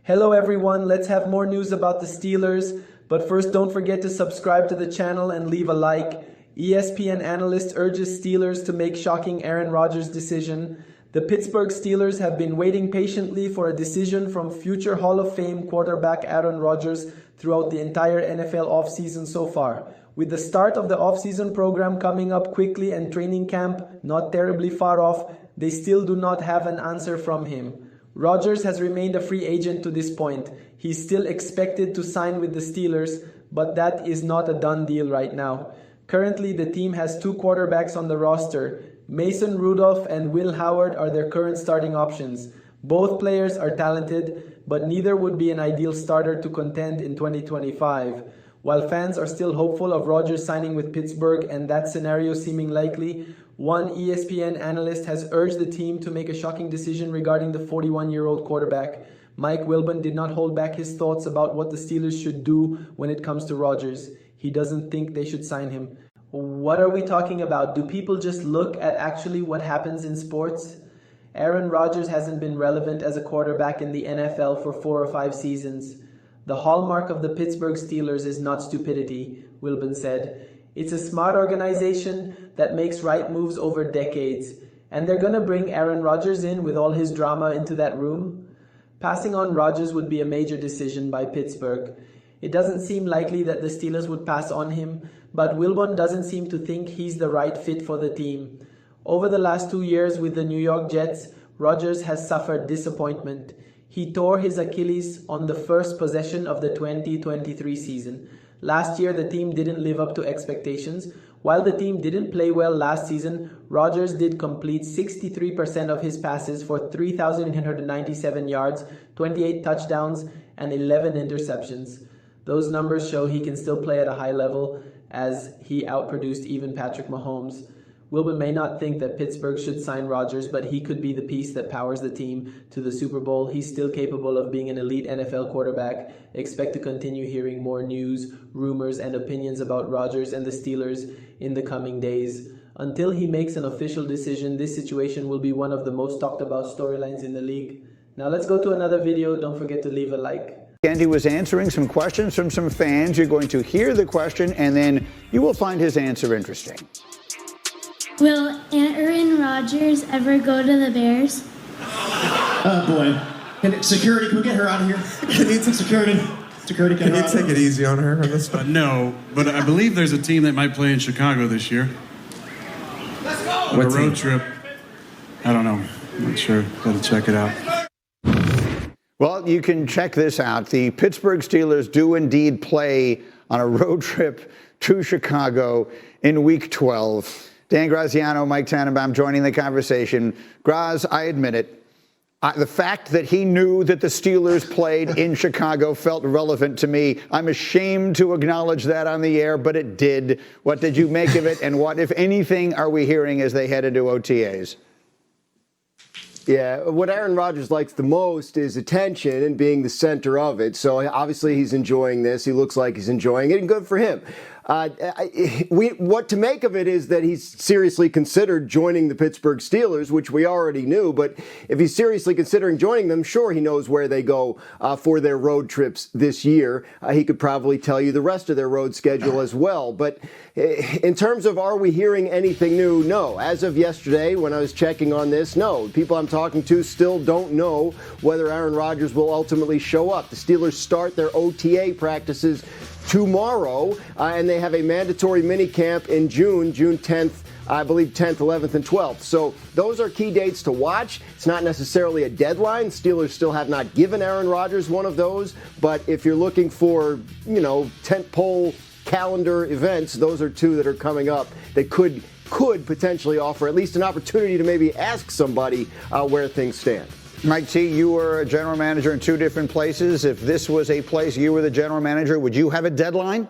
Hello everyone, let's have more news about the Steelers, but first don't forget to subscribe to the channel and leave a like. ESPN analyst urges Steelers to make shocking Aaron Rodgers decision. The Pittsburgh Steelers have been waiting patiently for a decision from future Hall of Fame quarterback Aaron Rodgers throughout the entire NFL offseason so far. With the start of the offseason program coming up quickly and training camp not terribly far off, they still do not have an answer from him. Rodgers has remained a free agent to this point. He's still expected to sign with the Steelers, but that is not a done deal right now. Currently, the team has two quarterbacks on the roster. Mason Rudolph and Will Howard are their current starting options. Both players are talented, but neither would be an ideal starter to contend in 2025. While fans are still hopeful of Rodgers signing with Pittsburgh and that scenario seeming likely, one ESPN analyst has urged the team to make a shocking decision regarding the 41-year-old quarterback. Mike Wilbon did not hold back his thoughts about what the Steelers should do when it comes to Rodgers. He doesn't think they should sign him. What are we talking about? Do people just look at actually what happens in sports? Aaron Rodgers hasn't been relevant as a quarterback in the NFL for 4 or 5 seasons. The hallmark of the Pittsburgh Steelers is not stupidity, Wilbon said. It's a smart organization that makes right moves over decades. And they're going to bring Aaron Rodgers in with all his drama into that room? Passing on Rodgers would be a major decision by Pittsburgh. It doesn't seem likely that the Steelers would pass on him, but Wilbon doesn't seem to think he's the right fit for the team. Over the last 2 years with the New York Jets, Rodgers has suffered disappointment. He tore his Achilles on the first possession of the 2023 season. Last year, the team didn't live up to expectations. While the team didn't play well last season, Rodgers did complete 63% of his passes for 3,897 yards, 28 touchdowns, and 11 interceptions. Those numbers show he can still play at a high level, as he outproduced even Patrick Mahomes. Wilbon may not think that Pittsburgh should sign Rodgers, but he could be the piece that powers the team to the Super Bowl. He's still capable of being an elite NFL quarterback. Expect to continue hearing more news, rumors, and opinions about Rodgers and the Steelers in the coming days. Until he makes an official decision, this situation will be one of the most talked about storylines in the league. Now let's go to another video. Don't forget to leave a like. Andy was answering some questions from some fans. You're going to hear the question, and then you will find his answer interesting. Will Aaron Rodgers ever go to the Bears? Oh, boy. Security, can we get her out of here? I need some security. Security, can you take it easy on her on this one? No, but I believe there's a team that might play in Chicago this year. Let's go! On a road trip. I don't know. I'm not sure. Gotta check it out. Well, you can check this out. The Pittsburgh Steelers do indeed play on a road trip to Chicago in Week 12. Dan Graziano, Mike Tannenbaum joining the conversation. Graz, I admit it. The fact that he knew that the Steelers played in Chicago felt relevant to me. I'm ashamed to acknowledge that on the air, but it did. What did you make of it, and what, if anything, are we hearing as they head into OTAs? Yeah, what Aaron Rodgers likes the most is attention and being the center of it. So obviously he's enjoying this. He looks like he's enjoying it, and good for him. What to make of it is that he's seriously considered joining the Pittsburgh Steelers, which we already knew. But if he's seriously considering joining them, sure, he knows where they go for their road trips this year. He could probably tell you the rest of their road schedule as well. But in terms of are we hearing anything new, no. As of yesterday, when I was checking on this, no. People I'm talking to still don't know whether Aaron Rodgers will ultimately show up. The Steelers start their OTA practices tomorrow, and they have a mandatory minicamp in June 10th, I believe 10th, 11th, and 12th. So those are key dates to watch. It's not necessarily a deadline. Steelers still have not given Aaron Rodgers one of those, but if you're looking for, tentpole calendar events, those are two that are coming up that could potentially offer at least an opportunity to maybe ask somebody where things stand. Mike T., you were a general manager in 2 different places. If this was a place you were the general manager, would you have a deadline?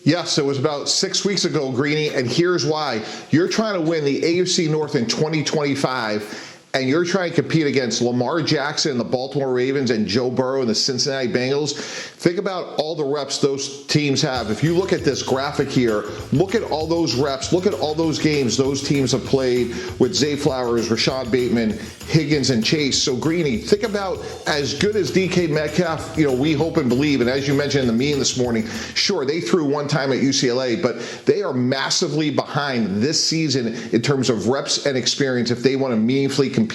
Yes, it was about 6 weeks ago, Greeny, and here's why. You're trying to win the AFC North in 2025, and you're trying to compete against Lamar Jackson and the Baltimore Ravens and Joe Burrow and the Cincinnati Bengals, think about all the reps those teams have. If you look at this graphic here, look at all those reps, look at all those games those teams have played with Zay Flowers, Rashad Bateman, Higgins, and Chase. So, Greeny, think about as good as DK Metcalf, we hope and believe, and as you mentioned in the meeting this morning, sure, they threw one time at UCLA, but they are massively behind this season in terms of reps and experience if they want to meaningfully compete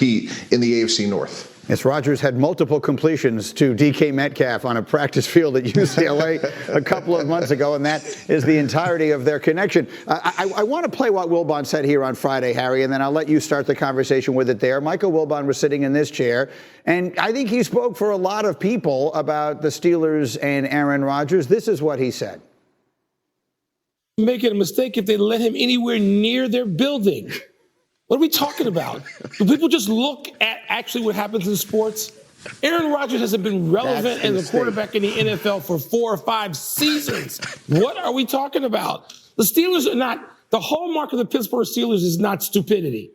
in the AFC North. Yes, Rodgers had multiple completions to DK Metcalf on a practice field at UCLA a couple of months ago, and that is the entirety of their connection. I want to play what Wilbon said here on Friday, Harry, and then I'll let you start the conversation with it there. Michael Wilbon was sitting in this chair, and I think he spoke for a lot of people about the Steelers and Aaron Rodgers. This is what he said. Making a mistake if they let him anywhere near their building. What are we talking about? Do people just look at actually what happens in sports? Aaron Rodgers hasn't been relevant as a quarterback in the NFL for 4 or 5 seasons. What are we talking about? The Steelers are not, the hallmark of the Pittsburgh Steelers is not stupidity.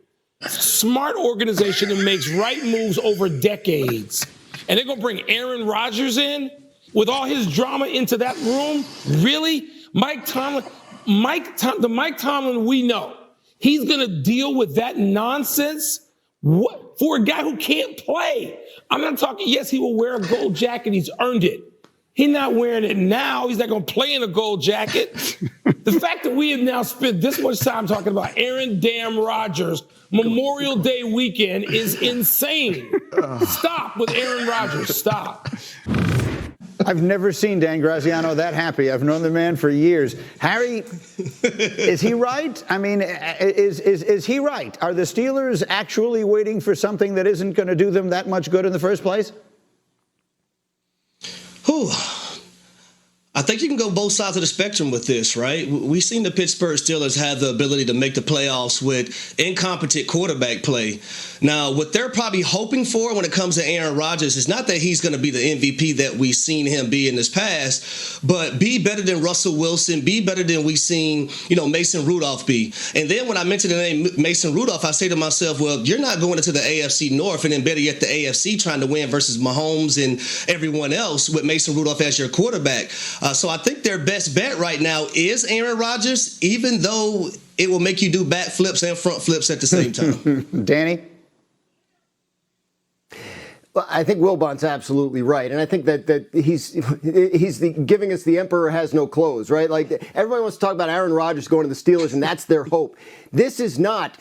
Smart organization that makes right moves over decades. And they're going to bring Aaron Rodgers in with all his drama into that room? Really? The Mike Tomlin we know. He's going to deal with that nonsense? What? For a guy who can't play. I'm not talking, yes, he will wear a gold jacket. He's earned it. He's not wearing it now. He's not going to play in a gold jacket. The fact that we have now spent this much time talking about Aaron damn Rodgers Memorial Day weekend is insane. Stop with Aaron Rodgers. Stop. I've never seen Dan Graziano that happy. I've known the man for years. Harry, is he right? I mean, is he right? Are the Steelers actually waiting for something that isn't going to do them that much good in the first place? Whew. I think you can go both sides of the spectrum with this, right? We've seen the Pittsburgh Steelers have the ability to make the playoffs with incompetent quarterback play. Now, what they're probably hoping for when it comes to Aaron Rodgers is not that he's going to be the MVP that we've seen him be in this past, but be better than Russell Wilson, be better than we've seen, Mason Rudolph be. And then when I mention the name Mason Rudolph, I say to myself, well, you're not going into the AFC North and then better yet the AFC trying to win versus Mahomes and everyone else with Mason Rudolph as your quarterback. So I think their best bet right now is Aaron Rodgers, even though it will make you do back flips and front flips at the same time. Danny? Well, I think Wilbon's absolutely right, and I think that he's giving us the emperor has no clothes, right? Like everybody wants to talk about Aaron Rodgers going to the Steelers, and that's their hope. This is not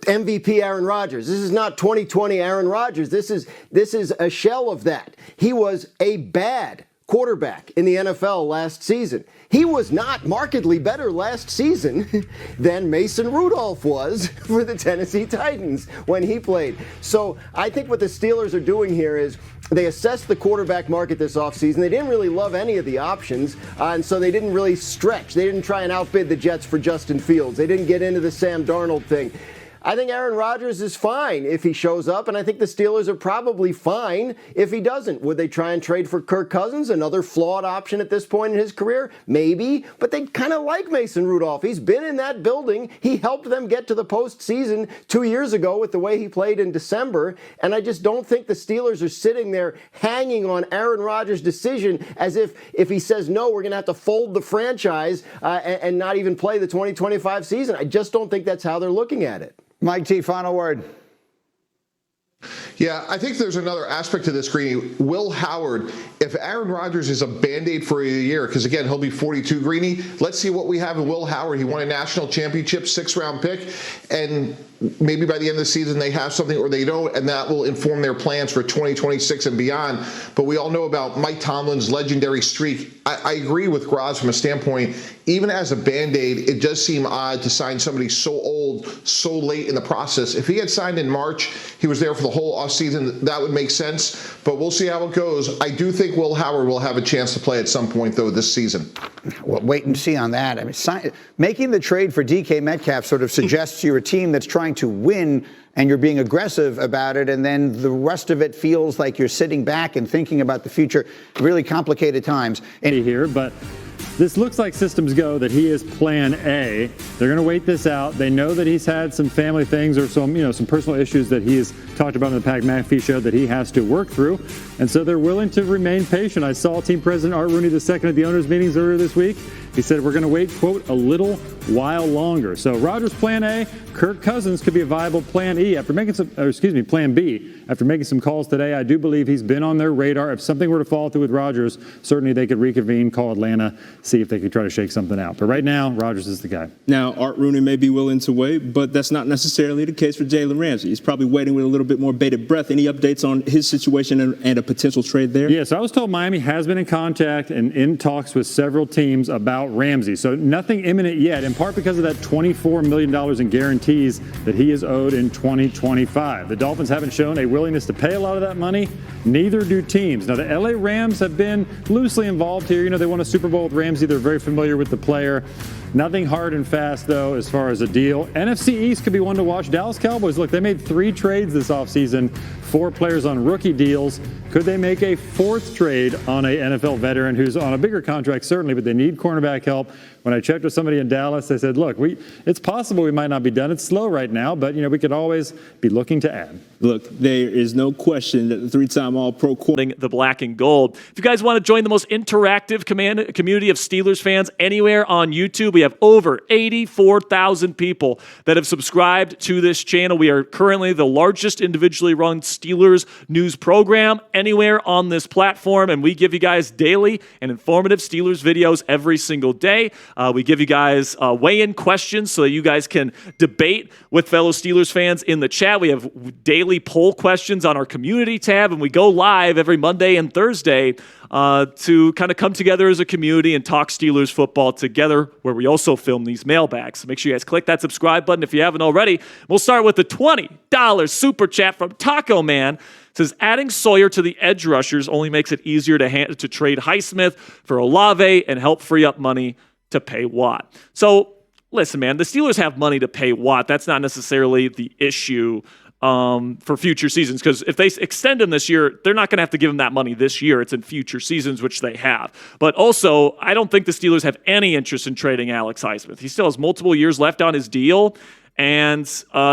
MVP Aaron Rodgers. This is not 2020 Aaron Rodgers. This is a shell of that. He was a bad quarterback in the NFL last season. He was not markedly better last season than Mason Rudolph was for the Tennessee Titans when he played. So I think what the Steelers are doing here is they assessed the quarterback market this offseason. They didn't really love any of the options, and so they didn't really stretch. They didn't try and outbid the Jets for Justin Fields. They didn't get into the Sam Darnold thing. I think Aaron Rodgers is fine if he shows up, and I think the Steelers are probably fine if he doesn't. Would they try and trade for Kirk Cousins, another flawed option at this point in his career? Maybe, but they kind of like Mason Rudolph. He's been in that building. He helped them get to the postseason 2 years ago with the way he played in December, and I just don't think the Steelers are sitting there hanging on Aaron Rodgers' decision as if he says no, we're going to have to fold the franchise and not even play the 2025 season. I just don't think that's how they're looking at it. Mike T., final word. Yeah, I think there's another aspect to this, Greeny. Will Howard, if Aaron Rodgers is a Band-Aid for a year, because again, he'll be 42, Greeny, let's see what we have in Will Howard. He won a national championship, 6th-round pick, and maybe by the end of the season they have something or they don't, and that will inform their plans for 2026 and beyond. But we all know about Mike Tomlin's legendary streak. I agree with Graz from a standpoint, even as a Band-Aid, it does seem odd to sign somebody so old, so late in the process. If he had signed in March, he was there for the whole offseason, that would make sense. But we'll see how it goes. I do think Will Howard will have a chance to play at some point, though, this season. Well, wait and see on that. I mean, making the trade for DK Metcalf sort of suggests you're a team that's trying to win and you're being aggressive about it, and then the rest of it feels like you're sitting back and thinking about the future. Really complicated times. And here, but this looks like systems go that he is plan A. They're going to wait this out. They know that he's had some family things or some personal issues that he has talked about in the Pat McAfee show that he has to work through. And so they're willing to remain patient. I saw team president Art Rooney II at the owners' meetings earlier this week. He said, we're going to wait, quote, a little while longer. So Rodgers plan A, Kirk Cousins could be a viable plan E after making plan B. After making some calls today, I do believe he's been on their radar. If something were to fall through with Rodgers, certainly they could reconvene, call Atlanta, see if they could try to shake something out. But right now, Rodgers is the guy. Now, Art Rooney may be willing to wait, but that's not necessarily the case for Jalen Ramsey. He's probably waiting with a little bit more bated breath. Any updates on his situation and a potential trade there? Yes, I was told Miami has been in contact and in talks with several teams about Ramsey. So nothing imminent yet, in part because of that $24 million in guarantees that he is owed in 2025. The Dolphins haven't shown a willingness to pay a lot of that money. Neither do teams. Now, the LA Rams have been loosely involved here. You know, they won a Super Bowl with Ramsey. They're very familiar with the player. Nothing hard and fast, though, as far as a deal. NFC East could be one to watch. Dallas Cowboys, look, they made 3 trades this offseason, 4 players on rookie deals. Could they make a 4th trade on a NFL veteran who's on a bigger contract? Certainly, but they need cornerback help. When I checked with somebody in Dallas, they said, look, it's possible we might not be done. It's slow right now, but, we could always be looking to add. Look, there is no question that the 3-time All-Pro the black and gold. If you guys want to join the most interactive community of Steelers fans anywhere on YouTube, we have over 84,000 people that have subscribed to this channel. We are currently the largest individually run Steelers news program anywhere on this platform, and we give you guys daily and informative Steelers videos every single day. We give you guys weigh-in questions so that you guys can debate with fellow Steelers fans in the chat. We have daily poll questions on our community tab, and we go live every Monday and Thursday to kind of come together as a community and talk Steelers football together, where we also film these mailbags. So make sure you guys click that subscribe button if you haven't already. We'll start with the $20 super chat from Taco Man. It says, adding Sawyer to the edge rushers only makes it easier to trade Highsmith for Olave and help free up money to pay Watt. So, listen, man, the Steelers have money to pay Watt. That's not necessarily the issue for future seasons, because if they extend him this year, they're not going to have to give him that money this year. It's in future seasons, which they have. But also, I don't think the Steelers have any interest in trading Alex Highsmith. He still has multiple years left on his deal, and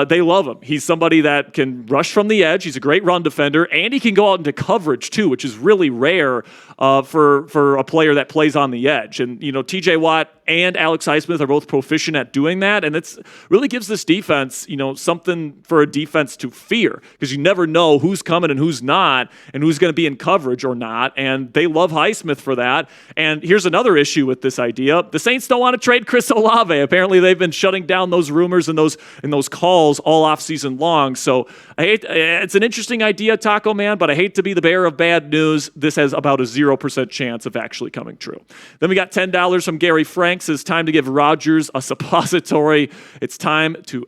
they love him. He's somebody that can rush from the edge. He's a great run defender, and he can go out into coverage too, which is really rare for a player that plays on the edge. And, TJ Watt and Alex Highsmith are both proficient at doing that, and it's really gives this defense, something for a defense to fear, because you never know who's coming and who's not, and who's going to be in coverage or not, and they love Highsmith for that. And here's another issue with this idea. The Saints don't want to trade Chris Olave. Apparently, they've been shutting down those rumors and those calls all off season long. So it's an interesting idea, Taco Man, but I hate to be the bearer of bad news. This has about a 0% chance of actually coming true. Then we got $10 from Gary Franks. It's time to give Rodgers a suppository. It's time to,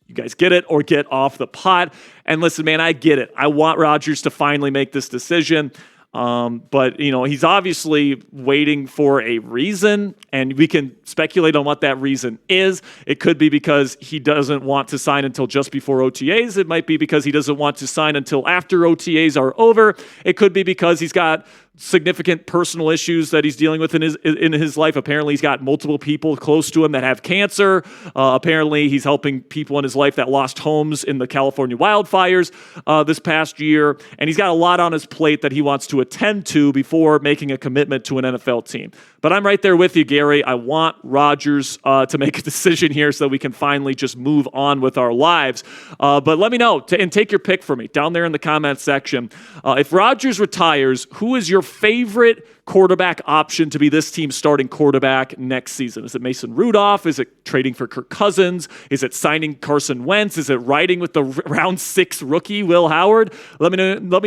you guys get it, or get off the pot. And listen, man, I get it. I want Rodgers to finally make this decision. But, he's obviously waiting for a reason, and we can speculate on what that reason is. It could be because he doesn't want to sign until just before OTAs. It might be because he doesn't want to sign until after OTAs are over. It could be because he's got significant personal issues that he's dealing with in his life. Apparently, he's got multiple people close to him that have cancer. Apparently, he's helping people in his life that lost homes in the California wildfires this past year. And he's got a lot on his plate that he wants to attend to before making a commitment to an NFL team. But I'm right there with you, Gary. I want Rodgers to make a decision here so that we can finally just move on with our lives. But let me know and take your pick for me down there in the comments section. If Rodgers retires, who is your favorite quarterback option to be this team's starting quarterback next season? Is it Mason Rudolph? Is it trading for Kirk Cousins? Is it signing Carson Wentz? Is it riding with the round 6 rookie Will Howard? Let me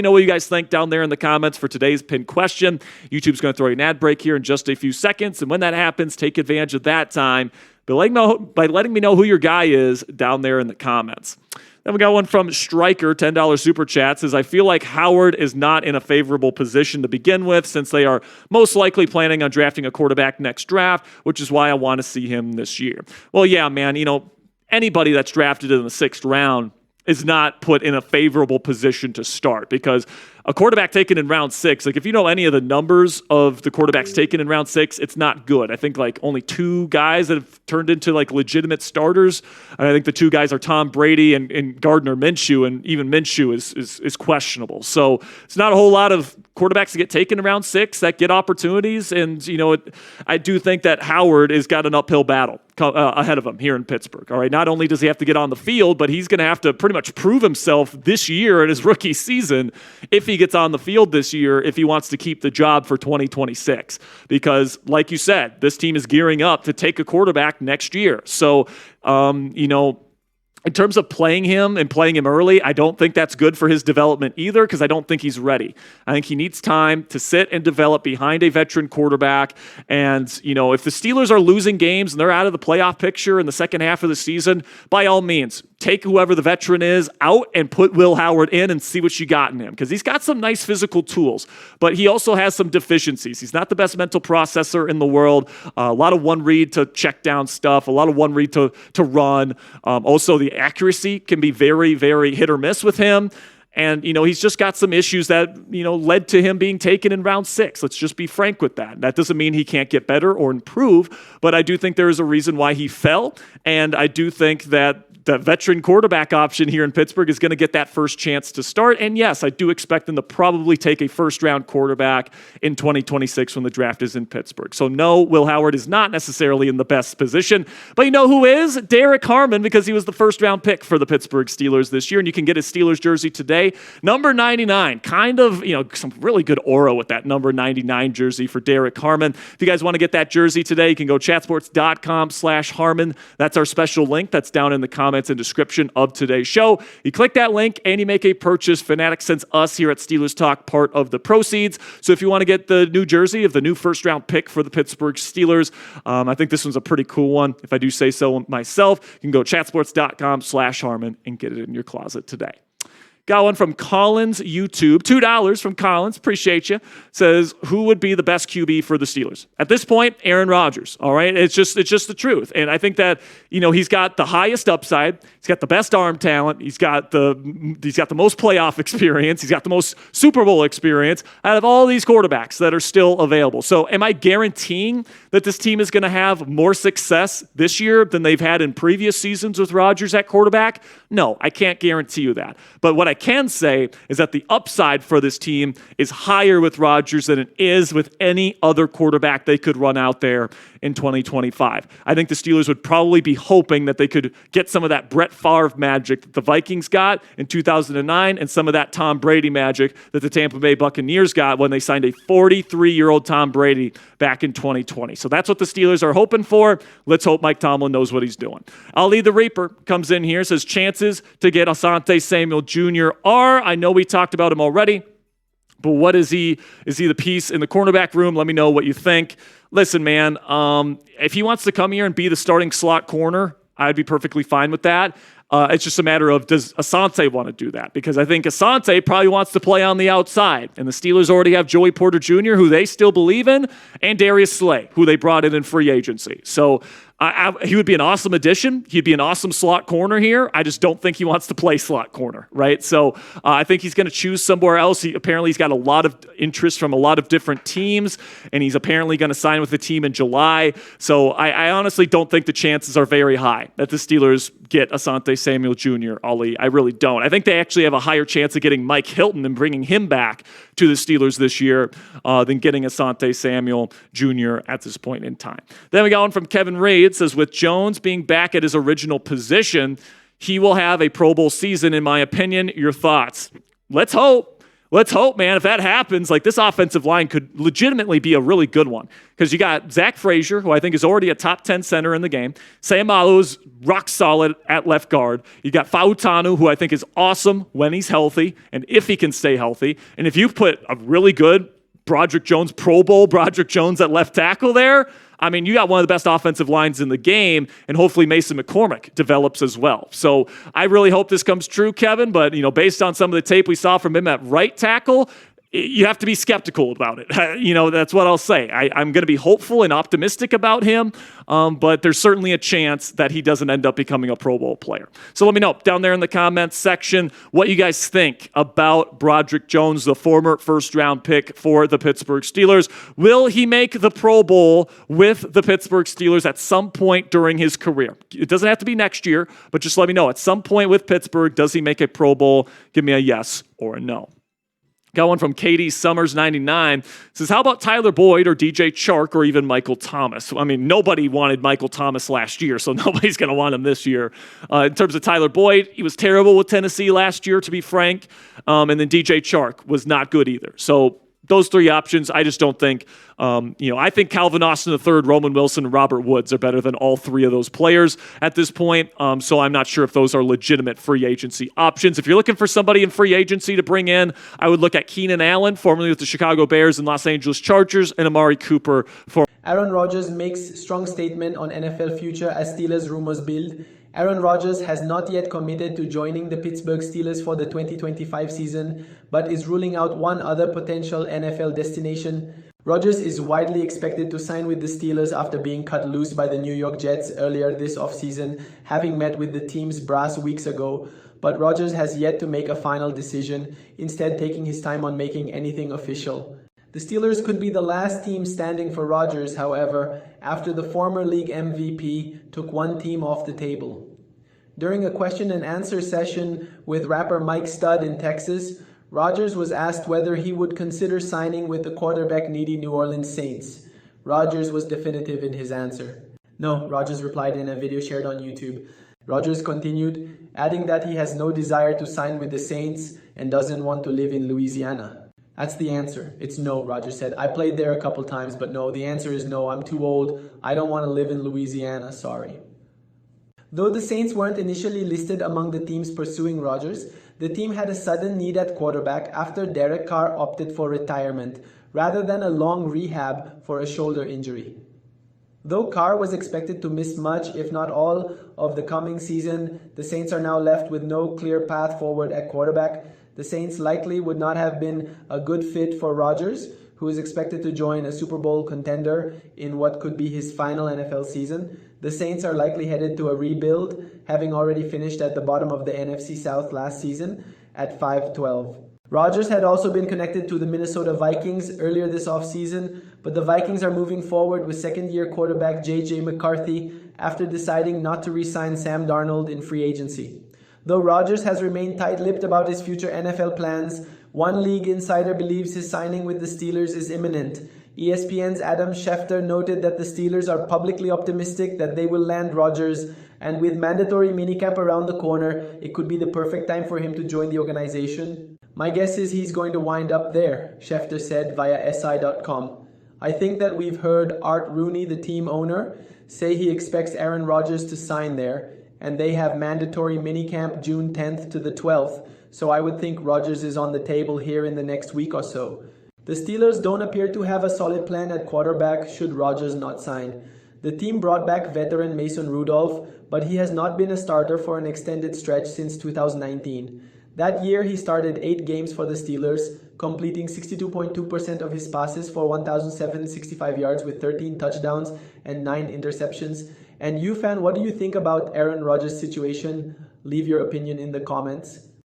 know what you guys think down there in the comments for today's pinned question. YouTube's going to throw you an ad break here in just a few seconds, and when that happens, take advantage of that time by letting me know who your guy is down there in the comments. Then we got one from Stryker, $10 super chat, says, I feel like Howard is not in a favorable position to begin with, since they are most likely planning on drafting a quarterback next draft, which is why I want to see him this year. Well, yeah, man, anybody that's drafted in the 6th round is not put in a favorable position to start, because a quarterback taken in round 6, like if you know any of the numbers of the quarterbacks taken in round 6, it's not good. I think like only 2 guys that have turned into like legitimate starters. And I think the 2 guys are Tom Brady and Gardner Minshew, and even Minshew is questionable. So it's not a whole lot of quarterbacks that get taken in round 6 that get opportunities. And, I do think that Howard has got an uphill battle ahead of him here in Pittsburgh. All right. Not only does he have to get on the field, but he's going to have to pretty much prove himself this year in his rookie season if he gets on the field this year, if he wants to keep the job for 2026. Because, like you said, this team is gearing up to take a quarterback next year. So, in terms of playing him and playing him early, I don't think that's good for his development either, because I don't think he's ready. I think he needs time to sit and develop behind a veteran quarterback. And, if the Steelers are losing games and they're out of the playoff picture in the second half of the season, by all means, take whoever the veteran is out and put Will Howard in and see what you got in him, because he's got some nice physical tools, but he also has some deficiencies. He's not the best mental processor in the world. A lot of one read to check down stuff, a lot of one read to run. Also, the accuracy can be very, very hit or miss with him. And, he's just got some issues that, led to him being taken in round 6. Let's just be frank with that. That doesn't mean he can't get better or improve, but I do think there is a reason why he fell. And I do think that the veteran quarterback option here in Pittsburgh is going to get that first chance to start. And yes, I do expect them to probably take a first-round quarterback in 2026 when the draft is in Pittsburgh. So no, Will Howard is not necessarily in the best position. But you know who is? Derek Harmon, because he was the first-round pick for the Pittsburgh Steelers this year. And you can get his Steelers jersey today. Number 99, kind of, some really good aura with that number 99 jersey for Derek Harmon. If you guys want to get that jersey today, you can go chatsports.com/Harmon. That's our special link that's down in the comments and description of today's show. You click that link and you make a purchase. Fanatics sends us here at Steelers Talk part of the proceeds. So if you want to get the new jersey of the new first-round pick for the Pittsburgh Steelers, I think this one's a pretty cool one. If I do say so myself, you can go chatsports.com/Harmon and get it in your closet today. Got one from Collins YouTube. $2 from Collins. Appreciate you. Says, who would be the best QB for the Steelers? At this point, Aaron Rodgers. All right. It's just the truth. And I think that, he's got the highest upside. He's got the best arm talent. He's got the most playoff experience. He's got the most Super Bowl experience out of all these quarterbacks that are still available. So am I guaranteeing that this team is going to have more success this year than they've had in previous seasons with Rodgers at quarterback? No, I can't guarantee you that. But what I can say is that the upside for this team is higher with Rodgers than it is with any other quarterback they could run out there in 2025. I think the Steelers would probably be hoping that they could get some of that Brett Favre magic that the Vikings got in 2009 and some of that Tom Brady magic that the Tampa Bay Buccaneers got when they signed a 43-year-old Tom Brady back in 2020. So that's what the Steelers are hoping for. Let's hope Mike Tomlin knows what he's doing. Ali the Reaper comes in here, says chances to get Asante Samuel Jr. are. I know we talked about him already, but what is he? Is he the piece in the cornerback room? Let me know what you think. Listen, man, if he wants to come here and be the starting slot corner, I'd be perfectly fine with that. It's just a matter of, does Asante want to do that? Because I think Asante probably wants to play on the outside. And the Steelers already have Joey Porter Jr., who they still believe in, and Darius Slay, who they brought in free agency. So he would be an awesome addition. He'd be an awesome slot corner here. I just don't think he wants to play slot corner, right? So I think he's going to choose somewhere else. Apparently he's got a lot of interest from a lot of different teams, and he's apparently going to sign with the team in July. So I honestly don't think the chances are very high that the Steelers get Asante Samuel Jr., Ali. I really don't. I think they actually have a higher chance of getting Mike Hilton and bringing him back to the Steelers this year than getting Asante Samuel Jr. at this point in time. Then we got one from Kevin Reed. It says, with Jones being back at his original position, he will have a Pro Bowl season, in my opinion. Your thoughts? Let's hope. Let's hope, man. If that happens, like, this offensive line could legitimately be a really good one, because you got Zach Frazier, who I think is already a top 10 center in the game. Sayamalu is rock solid at left guard. You got Fautanu, who I think is awesome when he's healthy and if he can stay healthy. And if you put a really good Broderick Jones, Pro Bowl Broderick Jones at left tackle there, I mean, you got one of the best offensive lines in the game, and hopefully Mason McCormick develops as well. So I really hope this comes true, Kevin, but, based on some of the tape we saw from him at right tackle, you have to be skeptical about it. That's what I'll say. I'm going to be hopeful and optimistic about him, but there's certainly a chance that he doesn't end up becoming a Pro Bowl player. So let me know down there in the comments section what you guys think about Broderick Jones, the former first-round pick for the Pittsburgh Steelers. Will he make the Pro Bowl with the Pittsburgh Steelers at some point during his career? It doesn't have to be next year, but just let me know. At some point with Pittsburgh, does he make a Pro Bowl? Give me a yes or a no. Got one from Katie Summers 99. Says, how about Tyler Boyd or DJ Chark or even Michael Thomas? I mean, nobody wanted Michael Thomas last year, so nobody's going to want him this year. In terms of Tyler Boyd, he was terrible with Tennessee last year, to be frank. And then DJ Chark was not good either. So those three options, I just don't think. I think Calvin Austin III, Roman Wilson, and Robert Woods are better than all three of those players at this point. So I'm not sure if those are legitimate free agency options. If you're looking for somebody in free agency to bring in, I would look at Keenan Allen, formerly with the Chicago Bears and Los Angeles Chargers, and Amari Cooper. Aaron Rodgers makes strong statement on NFL future as Steelers rumors build. Aaron Rodgers has not yet committed to joining the Pittsburgh Steelers for the 2025 season, but is ruling out one other potential NFL destination. Rodgers is widely expected to sign with the Steelers after being cut loose by the New York Jets earlier this offseason, having met with the team's brass weeks ago. But Rodgers has yet to make a final decision, instead taking his time on making anything official. The Steelers could be the last team standing for Rodgers, however, after the former league MVP took one team off the table. During a question and answer session with rapper Mike Stud in Texas, Rodgers was asked whether he would consider signing with the quarterback-needy New Orleans Saints. Rodgers was definitive in his answer. No, Rodgers replied in a video shared on YouTube. Rodgers continued, adding that he has no desire to sign with the Saints and doesn't want to live in Louisiana. That's the answer. It's no, Rodgers said. I played there a couple times, but no, the answer is no. I'm too old. I don't want to live in Louisiana, sorry. Though the Saints weren't initially listed among the teams pursuing Rodgers, the team had a sudden need at quarterback after Derek Carr opted for retirement, rather than a long rehab for a shoulder injury. Though Carr was expected to miss much, if not all, of the coming season, the Saints are now left with no clear path forward at quarterback. The Saints likely would not have been a good fit for Rodgers, who is expected to join a Super Bowl contender in what could be his final NFL season. The Saints are likely headed to a rebuild, having already finished at the bottom of the NFC South last season at 5-12. Rodgers had also been connected to the Minnesota Vikings earlier this offseason, but the Vikings are moving forward with second-year quarterback J.J. McCarthy after deciding not to re-sign Sam Darnold in free agency. Though Rodgers has remained tight-lipped about his future NFL plans, one league insider believes his signing with the Steelers is imminent. ESPN's Adam Schefter noted that the Steelers are publicly optimistic that they will land Rodgers, and with mandatory minicamp around the corner, it could be the perfect time for him to join the organization. My guess is he's going to wind up there, Schefter said via SI.com. I think that we've heard Art Rooney, the team owner, say he expects Aaron Rodgers to sign there, and they have mandatory minicamp June 10th to the 12th, so I would think Rodgers is on the table here in the next week or so. The Steelers don't appear to have a solid plan at quarterback should Rodgers not sign. The team brought back veteran Mason Rudolph, but he has not been a starter for an extended stretch since 2019. That year, he started 8 games for the Steelers, completing 62.2% of his passes for 1,765 yards with 13 touchdowns and 9 interceptions. And you, fan, what do you think about Aaron Rodgers' situation? Leave your opinion in the comments.